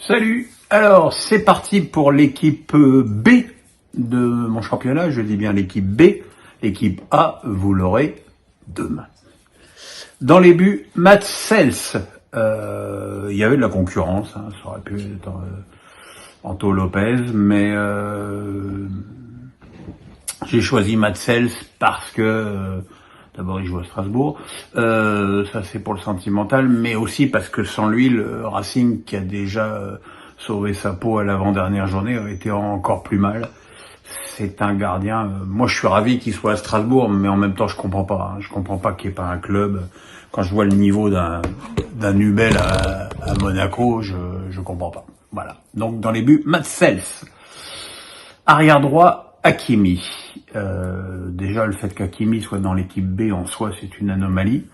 Salut. Alors, c'est parti pour l'équipe B de mon championnat. Je dis bien l'équipe B. L'équipe A, vous l'aurez demain. Dans les buts, Mats Sels. Il y avait de la concurrence. Ça aurait pu être Anto Lopez, mais j'ai choisi Mats Sels parce que d'abord il joue à Strasbourg. Ça c'est pour le sentimental, mais aussi parce que sans lui, le Racing qui a déjà sauvé sa peau à l'avant-dernière journée aurait été encore plus mal. C'est un gardien. Moi, je suis ravi qu'il soit à Strasbourg, mais en même temps, je comprends pas. Je comprends pas qu'il n'y ait pas un club. Quand je vois le niveau d'un Nubel à Monaco, je comprends pas. Voilà. Donc, dans les buts, Mats Sels. Arrière droit, Hakimi. Déjà, le fait qu'Hakimi soit dans l'équipe B en soi, c'est une anomalie.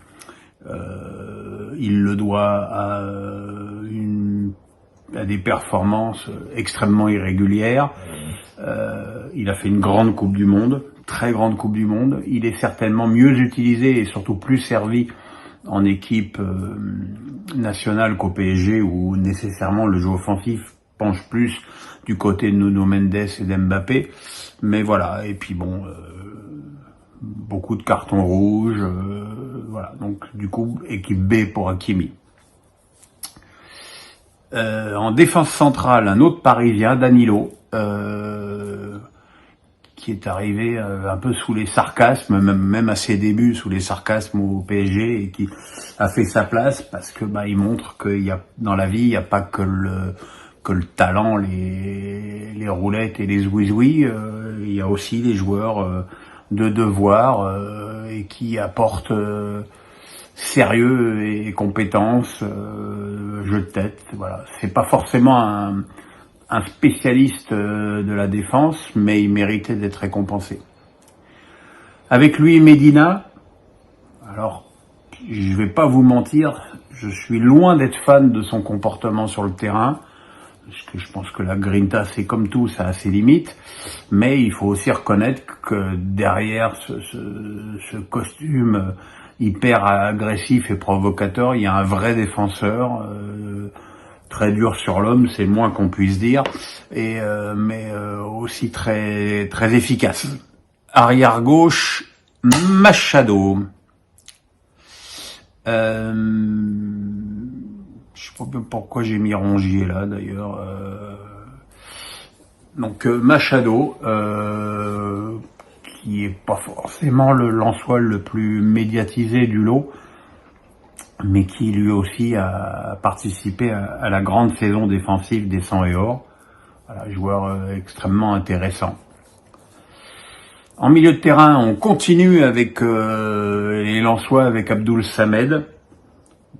Il le doit à des performances extrêmement irrégulières. Il a fait une grande Coupe du Monde, très grande Coupe du Monde. Il est certainement mieux utilisé et surtout plus servi en équipe nationale qu'au PSG, où nécessairement le jeu offensif penche plus du côté de Nuno Mendes et d'Mbappé. Mais voilà, et puis bon, beaucoup de cartons rouges. Voilà, donc du coup, équipe B pour Hakimi. En défense centrale, un autre Parisien, Danilo, qui est arrivé un peu sous les sarcasmes, même à ses débuts sous les sarcasmes au PSG, et qui a fait sa place parce que il montre qu'il y a dans la vie, il n'y a pas que le talent, les roulettes et les zouizoui, il y a aussi les joueurs de devoir et qui apportent sérieux et compétences, jeu de tête. Voilà, c'est pas forcément un spécialiste de la défense, mais il méritait d'être récompensé. Avec lui, Medina, alors je vais pas vous mentir, je suis loin d'être fan de son comportement sur le terrain, parce que je pense que la grinta, c'est comme tout, ça a ses limites, mais il faut aussi reconnaître que derrière ce costume hyper agressif et provocateur, il y a un vrai défenseur, très dur sur l'homme, c'est le moins qu'on puisse dire, et mais aussi très très efficace. Arrière gauche, Machado. Je sais pas pourquoi j'ai mis Rongier là d'ailleurs. Donc Machado, qui est pas forcément le Lensois le plus médiatisé du lot, mais qui lui aussi a participé à la grande saison défensive des 100 et or. Voilà, joueur extrêmement intéressant. En milieu de terrain, on continue avec les Lensois, avec Abdoul Samed,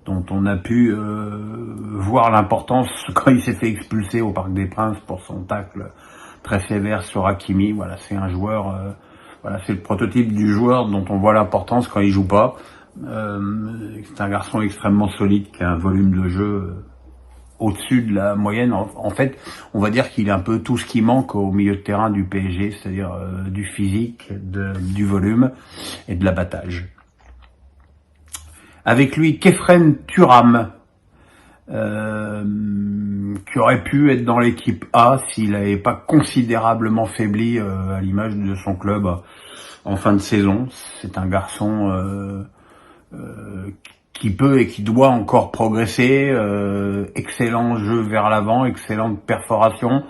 dont on a pu voir l'importance quand il s'est fait expulser au Parc des Princes pour son tacle très sévère sur Hakimi. Voilà, c'est un joueur, voilà, c'est le prototype du joueur dont on voit l'importance quand il joue pas. C'est un garçon extrêmement solide qui a un volume de jeu au-dessus de la moyenne. En fait, on va dire qu'il a un peu tout ce qui manque au milieu de terrain du PSG, c'est-à-dire du physique, du volume et de l'abattage. Avec lui, Khéphren Thuram, qui aurait pu être dans l'équipe A s'il n'avait pas considérablement faibli à l'image de son club en fin de saison. C'est un garçon qui peut et qui doit encore progresser, excellent jeu vers l'avant, excellente perforation.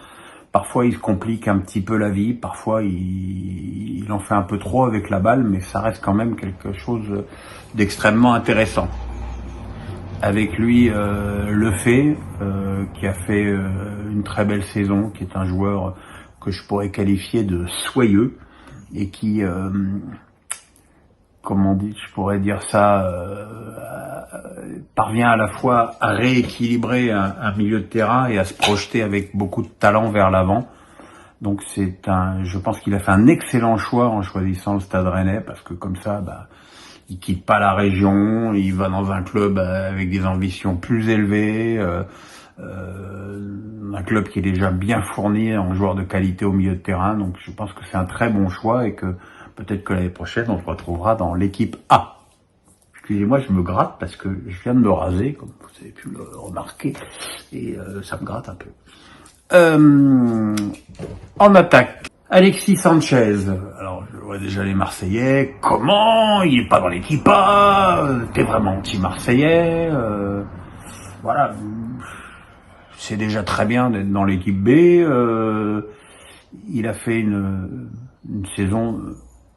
Parfois il se complique un petit peu la vie, parfois il en fait un peu trop avec la balle, mais ça reste quand même quelque chose d'extrêmement intéressant. Avec lui, Lefebvre, qui a fait une très belle saison, qui est un joueur que je pourrais qualifier de soyeux, et qui comment je pourrais dire ça, parvient à la fois à rééquilibrer un milieu de terrain et à se projeter avec beaucoup de talent vers l'avant. Donc je pense qu'il a fait un excellent choix en choisissant le Stade Rennais, parce que comme ça, il quitte pas la région, il va dans un club avec des ambitions plus élevées, un club qui est déjà bien fourni en joueurs de qualité au milieu de terrain. Donc je pense que c'est un très bon choix et que peut-être que l'année prochaine, on se retrouvera dans l'équipe A. Excusez-moi, je me gratte parce que je viens de me raser, comme vous avez pu le remarquer, et ça me gratte un peu. En attaque, Alexis Sanchez. Alors, je vois déjà les Marseillais. Comment il est pas dans l'équipe A? T'es vraiment anti-Marseillais. Voilà. C'est déjà très bien d'être dans l'équipe B. Il a fait une saison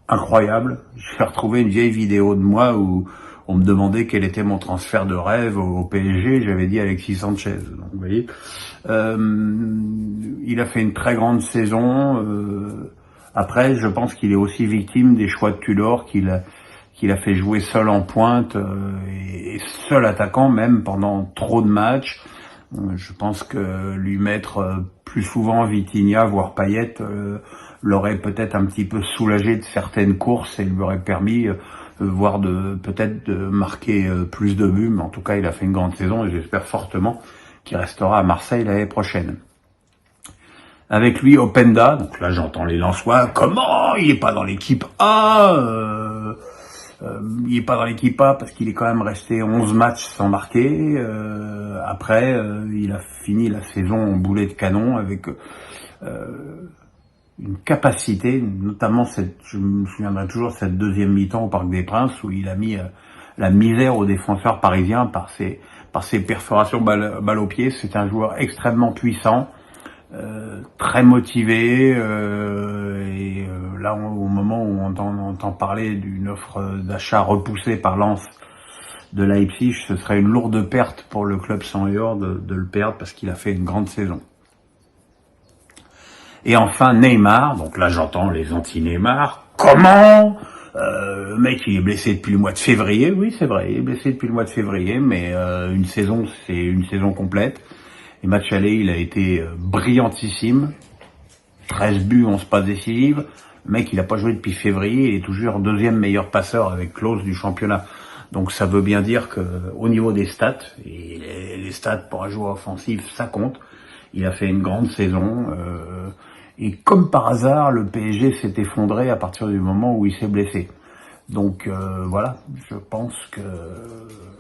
incroyable. Je vais retrouver une vieille vidéo de moi où on me demandait quel était mon transfert de rêve au PSG. J'avais dit Alexis Sanchez. Donc, vous voyez, il a fait une très grande saison. Après, je pense qu'il est aussi victime des choix de Tudor qu'il a fait jouer seul en pointe et seul attaquant même pendant trop de matchs. Je pense que lui mettre plus souvent Vitinha, voire Payet, l'aurait peut-être un petit peu soulagé de certaines courses et lui aurait permis, voire peut-être de marquer plus de buts. Mais en tout cas, il a fait une grande saison et j'espère fortement qu'il restera à Marseille l'année prochaine. Avec lui, Openda, donc là j'entends les Lensois, comment il est pas dans l'équipe A? Il est pas dans l'équipe A parce qu'il est quand même resté 11 matchs sans marquer. Après, il a fini la saison en boulet de canon avec une capacité, notamment je me souviendrai toujours de cette deuxième mi-temps au Parc des Princes où il a mis la misère aux défenseurs parisiens par ses perforations balle au pied. C'est un joueur extrêmement puissant. Très motivé et là au moment où on entend parler d'une offre d'achat repoussée par Lens de Leipzig, ce serait une lourde perte pour le club Sanyor de le perdre parce qu'il a fait une grande saison. Et enfin Neymar, donc là j'entends les anti-Neymar, comment le mec il est blessé depuis le mois de février. Oui c'est vrai, il est blessé depuis le mois de février, mais une saison c'est une saison complète. Les matchs allés, il a été brillantissime. 13 buts, 11 passes décisives. Le mec, il a pas joué depuis février. Il est toujours deuxième meilleur passeur avec Klose du championnat. Donc ça veut bien dire que au niveau des stats, et les stats pour un joueur offensif, ça compte. Il a fait une grande saison. Et comme par hasard, le PSG s'est effondré à partir du moment où il s'est blessé. Donc voilà, je pense que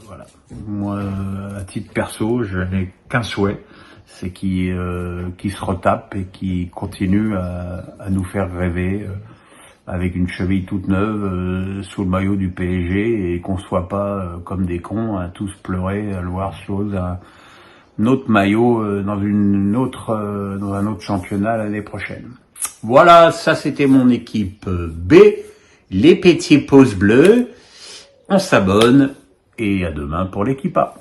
voilà. Moi, à titre perso, je n'ai qu'un souhait, c'est qu'il se retape et qu'il continue à nous faire rêver avec une cheville toute neuve sous le maillot du PSG et qu'on soit pas comme des cons à tous pleurer à le voir chose un autre maillot dans un autre championnat l'année prochaine. Voilà, ça c'était mon équipe B. Les petits pouces bleus, on s'abonne et à demain pour l'équipe A.